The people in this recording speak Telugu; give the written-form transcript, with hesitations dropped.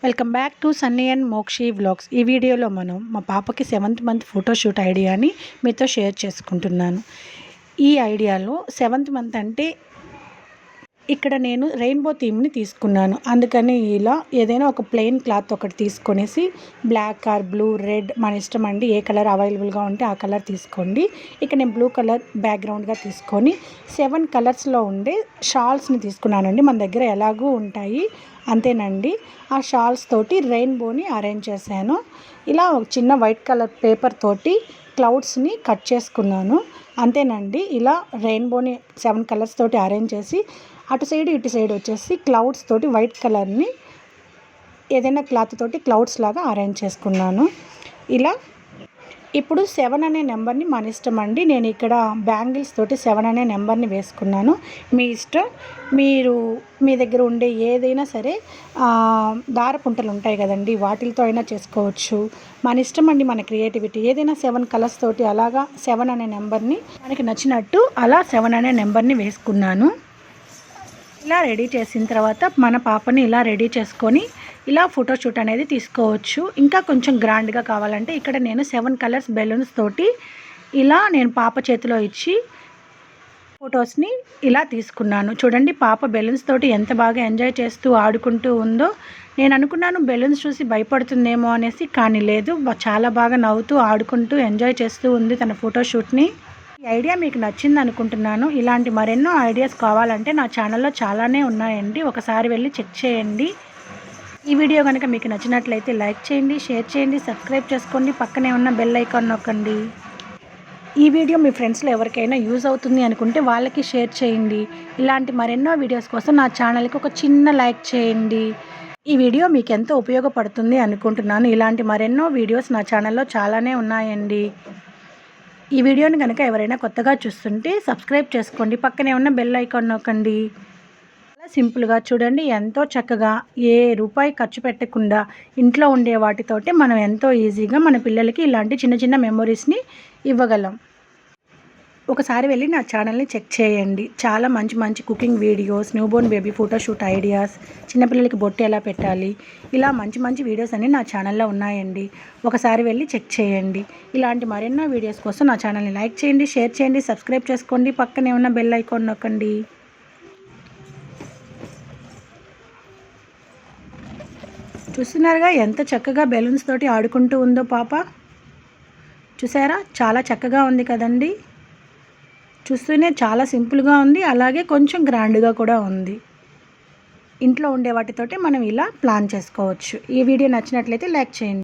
Welcome back to Sunny and Mokshi vlogs. ఈ వీడియోలో మనం మా పాపకి 7th మంత్ ఫోటోషూట్ ఐడియాని మీతో షేర్ చేసుకుంటున్నాను. ఈ ఐడియాలో 7th మంత్ అంటే ఇక్కడ నేను రెయిన్బో థీమ్ని తీసుకున్నాను. అందుకని ఇలా ఏదైనా ఒక ప్లెయిన్ క్లాత్ ఒకటి తీసుకొనేసి బ్లాక్ ఆర్ బ్లూ రెడ్ మన ఇష్టం అండి, ఏ కలర్ అవైలబుల్గా ఉంటే ఆ కలర్ తీసుకోండి. ఇక నేను బ్లూ కలర్ బ్యాక్గ్రౌండ్గా తీసుకొని 7 కలర్స్లో ఉండే షాల్స్ని తీసుకున్నానండి. మన దగ్గర ఎలాగూ ఉంటాయి అంతేనండి. ఆ షాల్స్ తోటి రెయిన్బోని అరేంజ్ చేశాను. ఇలా ఒక చిన్న వైట్ కలర్ పేపర్ తోటి క్లౌడ్స్ని కట్ చేసుకున్నాను అంతేనండి. ఇలా రెయిన్బోని 7 కలర్స్ తోటి అరేంజ్ చేసి అటు సైడ్ ఇటు సైడ్ వచ్చేసి క్లౌడ్స్ తోటి వైట్ కలర్ని ఏదైనా క్లాత్ తోటి క్లౌడ్స్ లాగా అరేంజ్ చేసుకున్నాను. ఇలా ఇప్పుడు 7 అనే నెంబర్ని మన ఇష్టం అండి. నేను ఇక్కడ బ్యాంగిల్స్ తోటి 7 అనే నెంబర్ని వేసుకున్నాను. మీ ఇష్టం, మీరు మీ దగ్గర ఉండే ఏదైనా సరే దారపుంటలు ఉంటాయి కదండి, వాటితో అయినా చేసుకోవచ్చు. మన ఇష్టం అండి, మన క్రియేటివిటీ. ఏదైనా 7 కలర్స్ తోటి అలాగా 7 అనే నెంబర్ని మనకి నచ్చినట్టు అలా 7 అనే నెంబర్ని వేసుకున్నాను. ఇలా రెడీ చేసిన తర్వాత మన పాపని ఇలా రెడీ చేసుకొని ఇలా ఫోటోషూట్ అనేది తీసుకోవచ్చు. ఇంకా కొంచెం గ్రాండ్గా కావాలంటే ఇక్కడ నేను 7 కలర్స్ బెలూన్స్ తోటి ఇలా నేను పాప చేతిలో ఇచ్చి ఫొటోస్ని ఇలా తీసుకున్నాను. చూడండి పాప బెలూన్స్ తోటి ఎంత బాగా ఎంజాయ్ చేస్తూ ఆడుకుంటూ ఉందో. నేను అనుకున్నాను బెలూన్స్ చూసి భయపడుతుందేమో అనేసి, కానీ లేదు, చాలా బాగా నవ్వుతూ ఆడుకుంటూ ఎంజాయ్ చేస్తూ ఉంది తన ఫోటోషూట్ని. ఈ ఐడియా మీకు నచ్చింది అనుకుంటున్నాను. ఇలాంటి మరెన్నో ఐడియాస్ కావాలంటే నా ఛానల్లో చాలానే ఉన్నాయండి, ఒకసారి వెళ్ళి చెక్ చేయండి. ఈ వీడియో కనుక మీకు నచ్చినట్లయితే లైక్ చేయండి, షేర్ చేయండి, సబ్స్క్రైబ్ చేసుకోండి, పక్కనే ఉన్న బెల్ ఐకాన్ నొక్కండి. ఈ వీడియో మీ ఫ్రెండ్స్లో ఎవరికైనా యూజ్ అవుతుంది అనుకుంటే వాళ్ళకి షేర్ చేయండి. ఇలాంటి మరెన్నో వీడియోస్ కోసం నా ఛానల్కి ఒక చిన్న లైక్ చేయండి. ఈ వీడియో మీకు ఎంతో ఉపయోగపడుతుంది అనుకుంటున్నాను. ఇలాంటి మరెన్నో వీడియోస్ నా ఛానల్లో చాలానే ఉన్నాయండి. ఈ వీడియోని కనుక ఎవరైనా కొత్తగా చూస్తుంటే సబ్స్క్రైబ్ చేసుకోండి, పక్కనే ఉన్న బెల్ ఐకాన్ నొక్కండి. చాలా సింపుల్గా చూడండి, ఎంతో చక్కగా ఏ రూపాయి ఖర్చు పెట్టకుండా ఇంట్లో ఉండే వాటితోటి మనం ఎంతో ఈజీగా మన పిల్లలకి ఇలాంటి చిన్న చిన్న మెమొరీస్ని ఇవ్వగలం. ఒకసారి వెళ్ళి నా ఛానల్ని చెక్ చేయండి. చాలా మంచి మంచి cooking videos, newborn baby photoshoot ideas, చిన్నపిల్లలకి బొట్టు ఎలా పెట్టాలి, ఇలా మంచి మంచి వీడియోస్ అన్నీ నా ఛానల్లో ఉన్నాయండి. ఒకసారి వెళ్ళి చెక్ చేయండి. ఇలాంటి మరెన్నో వీడియోస్ కోసం నా ఛానల్ని లైక్ చేయండి, షేర్ చేయండి, సబ్స్క్రైబ్ చేసుకోండి, పక్కనే ఉన్న బెల్ ఐకాన్ నొక్కండి. చూస్తున్నారుగా ఎంత చక్కగా బెలూన్స్ తోటి ఆడుకుంటూ ఉందో పాప. చూసారా, చాలా చక్కగా ఉంది కదండి. చూస్తూనే చాలా సింపుల్గా ఉంది, అలాగే కొంచెం గ్రాండ్గా కూడా ఉంది. ఇంట్లో ఉండే వాటితోటి మనం ఇలా ప్లాన్ చేసుకోవచ్చు. ఈ వీడియో నచ్చినట్లయితే లైక్ చేయండి.